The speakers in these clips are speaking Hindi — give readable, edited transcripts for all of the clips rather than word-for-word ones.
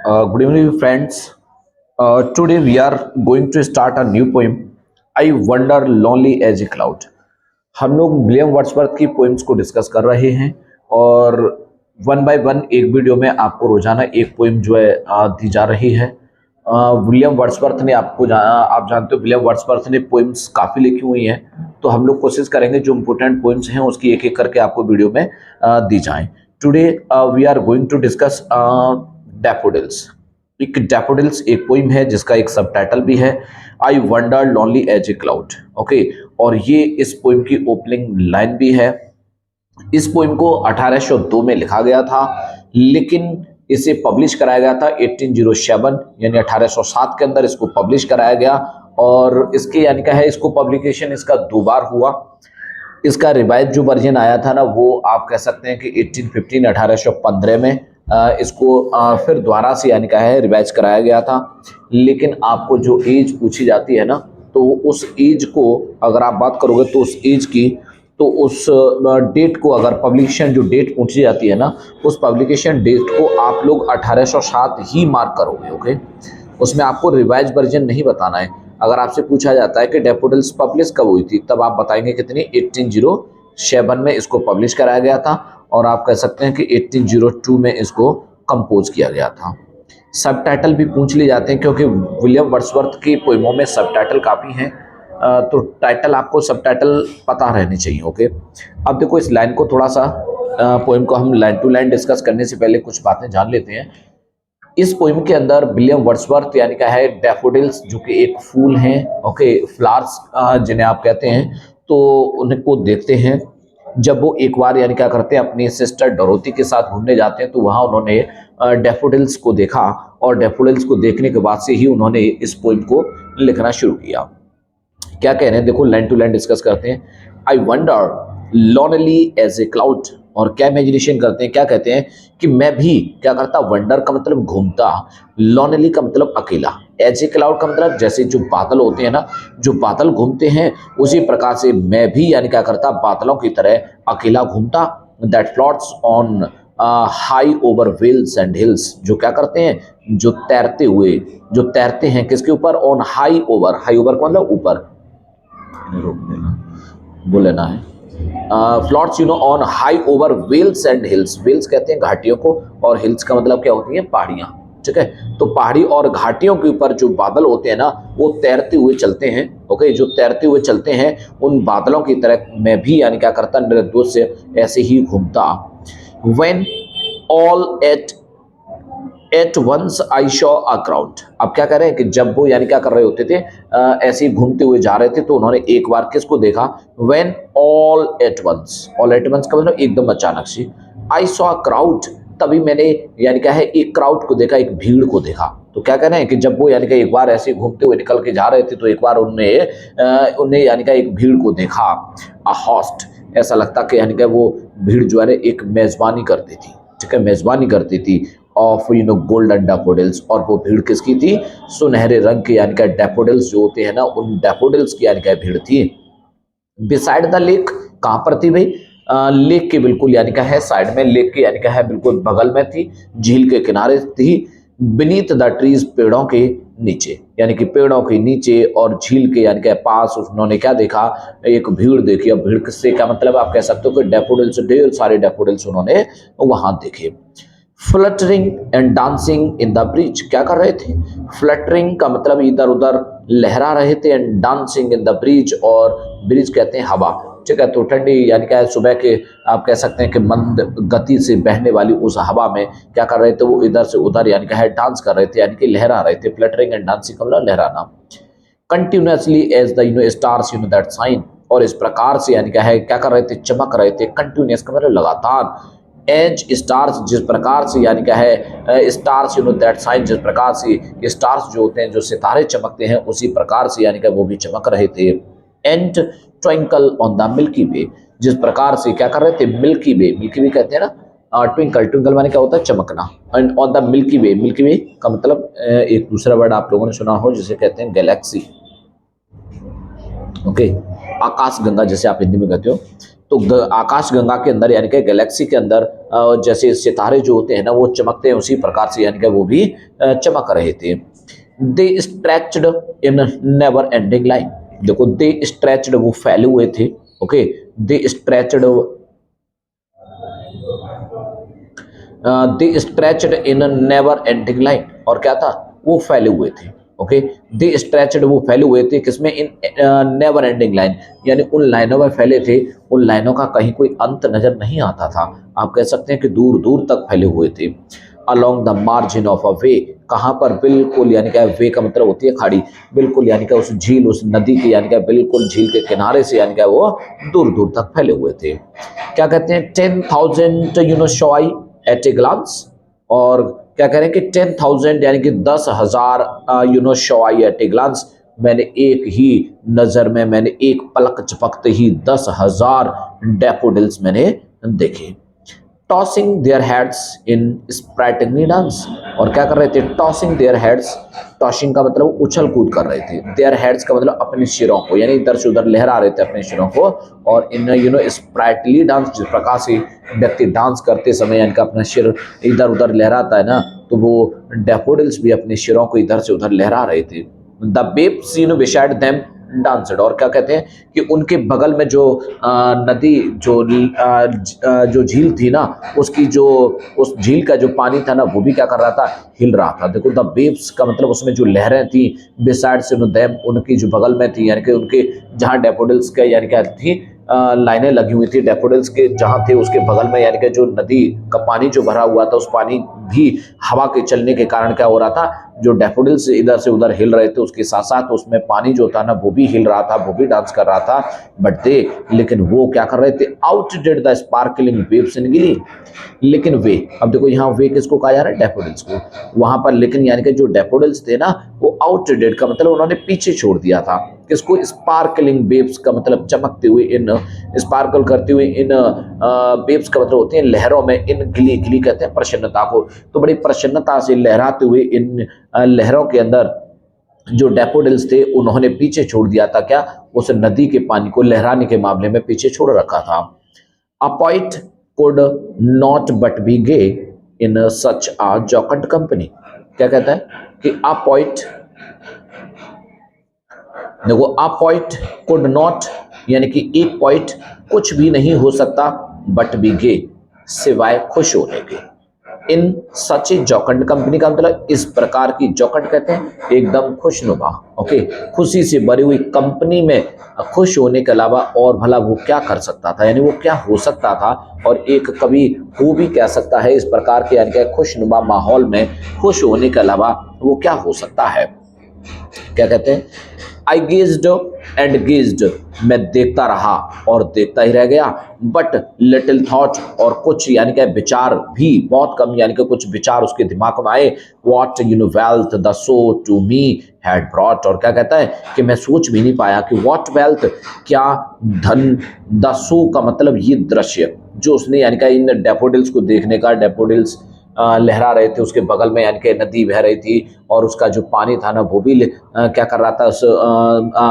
Good evening, friends. Today we are going to start a new poem. I wander lonely as a cloud. हम लोग विलियम वर्ड्सवर्थ की पोइम्स को डिस्कस कर रहे हैं और वन बाय वन एक वीडियो में आपको रोजाना एक पोइम जो है दी जा रही है। विलियम वर्ड्सवर्थ ने आप जानते हो विलियम वर्ड्सवर्थ ने पोइम्स काफ़ी लिखी हुई हैं, तो हम लोग कोशिश करेंगे जो इम्पोर्टेंट पोइम्स हैं उसकी एक एक करके आपको वीडियो में दी जाएं। Today we are going to discuss daffodils. एक डैफोडिल्स एक पोइम है जिसका एक सबटाइटल भी है, I wander lonely as a cloud. Okay, और ये इस पोइम की ओपनिंग लाइन भी है। इस पोइम को 1802 में लिखा गया था, लेकिन इसे पब्लिश कराया गया था 1807 यानी 1807 के अंदर इसको पब्लिश कराया गया। और इसके यानी क्या है, इसको पब्लिकेशन इसका 2 बार हुआ। इसका रिवाइज जो वर्जन आया था ना, वो आप कह सकते हैं कि 1815 में इसको फिर दोबारा से यानी क्या है रिवाइज कराया गया था। लेकिन आपको जो एज पूछी जाती है ना, तो उस एज को अगर आप बात करोगे तो उस एज की, तो उस डेट को अगर पब्लिकेशन जो डेट पूछी जाती है ना, उस पब्लिकेशन डेट को आप लोग 1807 ही मार्क करोगे। ओके, उसमें आपको रिवाइज वर्जन नहीं बताना है। अगर आपसे पूछा जाता है कि डैफोडिल्स पब्लिश कब हुई थी, तब आप बताएंगे कितनी, 1807 में इसको पब्लिश कराया गया था। और आप कह सकते हैं कि 1802 में इसको कंपोज किया गया था। सबटाइटल भी पूछ लिए जाते हैं क्योंकि विलियम वर्ड्सवर्थ की पोइमों में सबटाइटल काफ़ी हैं, तो टाइटल आपको सबटाइटल पता रहनी चाहिए। ओके, अब देखो इस लाइन को थोड़ा सा पोइम को हम लाइन टू लाइन डिस्कस करने से पहले कुछ बातें जान लेते हैं। इस पोइम के अंदर विलियम वर्ड्सवर्थ यानी क्या है, डैफोडिल्स जो कि एक फूल हैं, ओके, फ्लावर्स जिन्हें आप कहते हैं, तो उनको देखते हैं। जब वो एक बार यानी क्या करते हैं, अपनी सिस्टर डोरोथी के साथ घूमने जाते हैं, तो वहाँ उन्होंने डैफोडिल्स को देखा और डैफोडिल्स को देखने के बाद से ही उन्होंने इस पोइम को लिखना शुरू किया। क्या कह रहे हैं, देखो लाइन टू लाइन डिस्कस करते हैं। I wander lonely as a cloud, और क्या इमेजिनेशन करते हैं, क्या कहते हैं कि मैं भी क्या करता, वंडर का मतलब घूमता, लॉनली का मतलब अकेला, एज ए क्लाउड का मतलब जैसे जो बादल होते हैं ना, जो बादल घूमते हैं, उसी प्रकार से मैं भी यानी क्या करता, बादलों की तरह अकेला घूमता। That floats on high over vales and hills, जो क्या करते हैं, जो तैरते हुए, जो तैरते हैं किसके ऊपर, on high over, high over का मतलब ऊपर, बोल लेना है, floats on high over vales and hills. Vales कहते हैं घाटियों को, और हिल्स का मतलब क्या होती है, पहाड़ियाँ। ठीक है, तो पहाड़ी और घाटियों के ऊपर जो बादल होते हैं ना, वो तैरते हुए चलते हैं। ओके, जो तैरते हुए चलते हैं, उन बादलों की तरह मैं भी यानी क्या करता, निर्दोष से ऐसे ही घूमता। When all at once I saw a crowd. अब क्या कर रहे हैं कि जब वो यानी क्या कर रहे होते थे, ऐसे ही घूमते हुए जा रहे थे, तो उन्होंने एक बार किसको देखा, when all at once, all at once का मतलब एकदम अचानक से, आई शॉ अ क्राउड, तभी मैंने यानी क्या है एक क्राउड को देखा, एक भीड़ को देखा। तो क्या कह रहे हैं कि जब वो यानी कि एक बार ऐसे घूमते हुए निकल के जा रहे थे, तो एक बार उन्हें यानी कि एक भीड़ को देखा। अ हॉस्ट, ऐसा लगता कि यानी कि वो भीड़ जो है एक मेजबानी करती थी। ठीक है, मेजबानी करती थी ऑफ गोल्डन डैफोडिल्स, और वो भीड़ किसकी थी, सुनहरे रंग के यानी कि डैफोडिल्स जो होते हैं ना, उन डैफोडिल्स की यानी कि भीड़ थी। बिसाइड द लेक, कहाँ पर थी भाई, लेक के बिल्कुल यानी क्या है साइड में, लेक के यानी क्या है बिल्कुल बगल में थी, झील के किनारे थी। बीनीथ द ट्रीज, पेड़ों के नीचे, यानी कि पेड़ों के नीचे और झील के यानी कि पास उन्होंने क्या देखा, एक भीड़ देखी। अब भीड़ से क्या मतलब, आप कह सकते हो कि डैफोडिल्स, ढेर सारे डैफोडिल्स उन्होंने वहां देखे। Fluttering and dancing in the bridge, क्या कर रहे थे, फ्लटरिंग का मतलब इधर उधर लहरा रहे थे, and dancing in the bridge, और ब्रिज कहते हैं हवा। ठीक है, तो ठंडी यानी क्या है, सुबह के आप कह सकते हैं कि मंद गति से बहने वाली उस हवा में क्या कर रहे थे, वो इधर से उधर यानी क्या है डांस कर रहे थे, यानी कि लहरा रहे थे। फ्लटरिंग एंड डांसिंग का मतलब लहराना। Continuously as the stars that shine, और इस प्रकार से यानी क्या है क्या कर रहे थे, चमक रहे थे। कंटिन्यूस का मतलब लगातार। एज स्टार्स, जिस प्रकार से यानी क्या है, स्टार्स दैट साइन, जिस प्रकार से स्टार्स जो होते हैं, जो सितारे चमकते हैं, उसी प्रकार से यानी कि वो भी चमक रहे थे। And twinkle on the Milky Way, जिस प्रकार से क्या कर रहे थे, मिल्की वे, मिल्की वे कहते हैं ना, ट्विंकल, ट्विंकल माने क्या होता है, चमकना। And on the Milky Way, Milky Way का मतलब एक दूसरा वर्ड आप लोगों ने सुना हो जिसे कहते हैं गैलेक्सी। ओके, आकाश गंगा जैसे आप हिंदी में कहते हो। तो आकाश गंगा के अंदर यानी कि गैलेक्सी के अंदर जैसे सितारे जो होते हैं ना वो चमकते हैं, उसी प्रकार से यानी कि वो भी चमक रहे थे। They stretched in never ending line. देखो दे स्ट्रेच्ड, वो फैले हुए थे। Okay, they stretched in never ending line, और क्या था, वो फैले हुए थे। ओके, दे स्ट्रेच्ड, वो फैले हुए थे किसमें, इन नेवर एंडिंग लाइन, यानी उन लाइनों में फैले थे, उन लाइनों का कहीं कोई अंत नजर नहीं आता था। आप कह सकते हैं कि दूर दूर तक फैले हुए थे। Along the margin of a way, कहाँ पर, बिल्कुल यानी कि वे का मतलब होती है खाड़ी, बिल्कुल यानी कि उस झील, उस नदी की यानी कि बिल्कुल झील के किनारे से यानी कि वो दूर दूर तक फैले हुए थे। क्या कहते हैं, 10,000 शॉई एट ए ग्लांस, और क्या कह रहे हैं कि 10,000 यानी कि 10,000 शॉई एट ए ग्लांस, मैंने एक ही नजर में, मैंने एक पलक झपकते ही 10,000 डैफोडिल्स मैंने देखे। Tossing their heads in sprightly dance, और क्या कर रहे थे, टॉसिंग देयर हेड्स, टॉसिंग का मतलब उछल कूद कर रहे थे, देयर हेड्स का मतलब अपने सिरों को, यानी इधर से उधर लहरा रहे थे अपने सिरों को, और इन स्प्राइटली डांस, जिस प्रकार से व्यक्ति डांस करते समय यानी कि अपना सिर इधर उधर लहराता है ना, तो वो डैफोडिल्स भी अपने सिरों को इधर से उधर लहरा रहे थे। द बेब्स बिसाइड देम डांसड, और क्या कहते हैं कि उनके बगल में जो नदी, जो झील थी ना, उसकी जो उस झील का जो पानी था ना, वो भी क्या कर रहा था, हिल रहा था। देखो द वेव्स का मतलब उसमें जो लहरें थी, बिसाइड से देम, उनकी जो बगल में थी, यानी कि उनके जहाँ डैफोडिल्स के यानी क्या थी, लाइनें लगी हुई थी डैफोडिल्स के जहाँ थे, उसके बगल में यानी कि जो नदी का पानी जो भरा हुआ था, उस पानी भी हवा के चलने के कारण क्या हो रहा था, जो डैफोडिल्स इधर से उधर हिल रहे थे, उसके साथ साथ उसमें पानी जो था ना, वो भी हिल रहा था, वो भी डांस कर रहा था। बट दे, लेकिन वो क्या कर रहे थे, out did the sparkling waves in गिली, लेकिन वे, अब देखो यहाँ वे किसको कहा जा रहा है, डैफोडिल्स को, वहां पर लेकिन यानी कि जो डैफोडिल्स थे ना, वो आउट डिड का मतलब उन्होंने पीछे छोड़ दिया था, किसको, स्पार्कलिंग वेव्स का मतलब चमकते हुए, इन स्पार्कल करते हुए, इन वेव्स का मतलब होते हैं लहरों में, इन गिली, गिली कहते हैं प्रसन्नता को, तो बड़ी प्रसन्नता से लहराते हुए इन लहरों के अंदर जो डैफोडिल्स थे, उन्होंने पीछे छोड़ दिया था क्या, उस नदी के पानी को लहराने के मामले में पीछे छोड़ रखा था। A poet could not but be gay in such a jocund company, क्या कहता है कि अ पोएट, देखो अ पोएट कुड नॉट, यानी कि एक पोएट कुछ भी नहीं हो सकता, बट बी गे, सिवाय खुश होने के, इन सच जॉकंड कंपनी का मतलब इस प्रकार की, जॉकंड कहते हैं एकदम खुशनुमा, ओके, खुशी से भरी हुई कंपनी में खुश होने के अलावा और भला वो क्या कर सकता था, यानी वो क्या हो सकता था, और एक कवि हो भी कह सकता है इस प्रकार के यानी कि खुशनुमा माहौल में खुश होने के अलावा वो क्या हो सकता है। क्या कहते हैं, आई गेज्ड एंड गेज्ड, मैं देखता रहा और देखता ही रह गया, बट लिटिल थॉट, और कुछ यानी कि विचार भी बहुत कम, यानी कि कुछ विचार उसके दिमाग में आए, what wealth the show to me had brought, और क्या कहता है कि मैं सोच भी नहीं पाया कि व्हाट वेल्थ, क्या धन, द सो का मतलब ये दृश्य जो उसने यानी कि इन डैफोडिल्स को देखने का, डैफोडिल्स लहरा रहे थे, उसके बगल में यानी कि नदी बह रही थी, और उसका जो पानी था ना, वो भी क्या कर रहा था, उस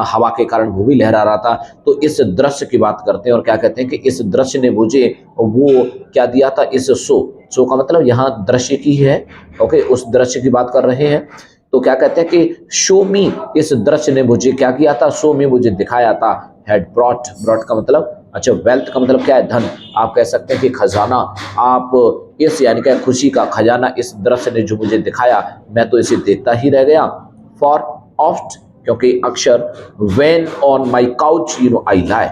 हवा के कारण वो भी लहरा रहा था। तो इस दृश्य की बात करते हैं, और क्या कहते हैं कि इस दृश्य ने मुझे वो क्या दिया था, इस सो का मतलब यहाँ दृश्य की है, ओके, उस दृश्य की बात कर रहे हैं। तो क्या कहते हैं कि शो मी, इस दृश्य ने मुझे क्या किया था, शो मी मुझे दिखाया था, हैड ब्रॉट, ब्रॉट का मतलब, अच्छा वेल्थ का मतलब क्या है, धन, आप कह सकते हैं कि खजाना, आप इस यानी कि खुशी का खजाना इस दृश्य ने जो मुझे दिखाया, मैं तो इसे देखता ही रह गया। फॉर ऑफ्ट, क्योंकि अक्सर, when on my couch I lie,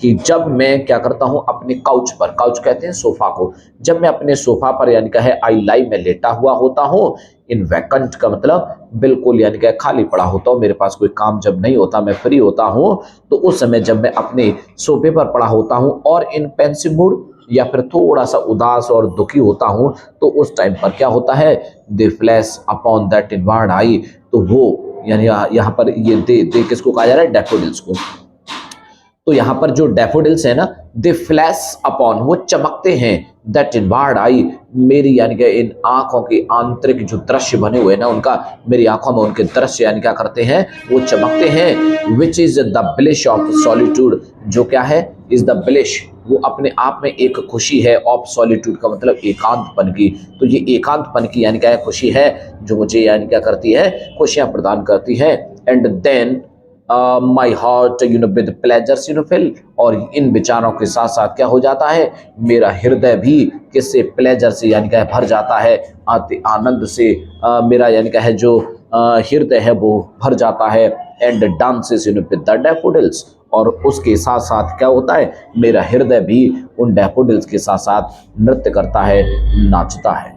कि जब मैं क्या करता हूं अपने काउच पर, काउच कहते हैं सोफा को, जब मैं अपने सोफा पर यानी कि है आई लाई, मैं लेटा हुआ होता हूं, इन वैकेंट का मतलब बिल्कुल यानी कि खाली पड़ा होता हूं, मेरे पास कोई काम जब नहीं होता, मैं फ्री होता हूं, तो उस समय जब मैं अपने सोफे पर पड़ा होता हूं, और इन पेंसिव मूड, या फिर थोड़ा सा उदास और दुखी होता हूं, तो उस टाइम पर क्या होता है, दे फ्लैश अपॉन दैट इनवर्ड आई, तो वो यानी यहाँ पर ये दे किसको कहा जा रहा है, डैफोडिल्स को। तो यहाँ पर जो डैफोडिल्स है ना, दे फ्लैश अपॉन, वो चमकते हैं, दैट इनवर्ड आई, मेरी यानी कि इन आंखों के आंतरिक जो दृश्य बने हुए ना, उनका मेरी आंखों में उनके दृश्य यानी क्या करते हैं, वो चमकते हैं, which is the ब्लिश of solitude, जो क्या है, इज द ब्लिश, वो अपने आप में एक खुशी है। ऑफ सॉलिट्यूड का मतलब एकांतपन की, तो ये एकांतपन की यानी क्या है, खुशी है जो मुझे यानी क्या करती है, खुशियां प्रदान करती है। And then my heart with pleasures fill, और इन विचारों के साथ साथ क्या हो जाता है, मेरा हृदय भी किससे, प्लेजर से यानी क्या है, भर जाता है, आनंद से मेरा यानी क्या है जो हृदय है वो भर जाता है। And dances with the daffodils, और उसके साथ साथ क्या होता है, मेरा हृदय भी उन डैफोडिल्स के साथ साथ नृत्य करता है, नाचता है।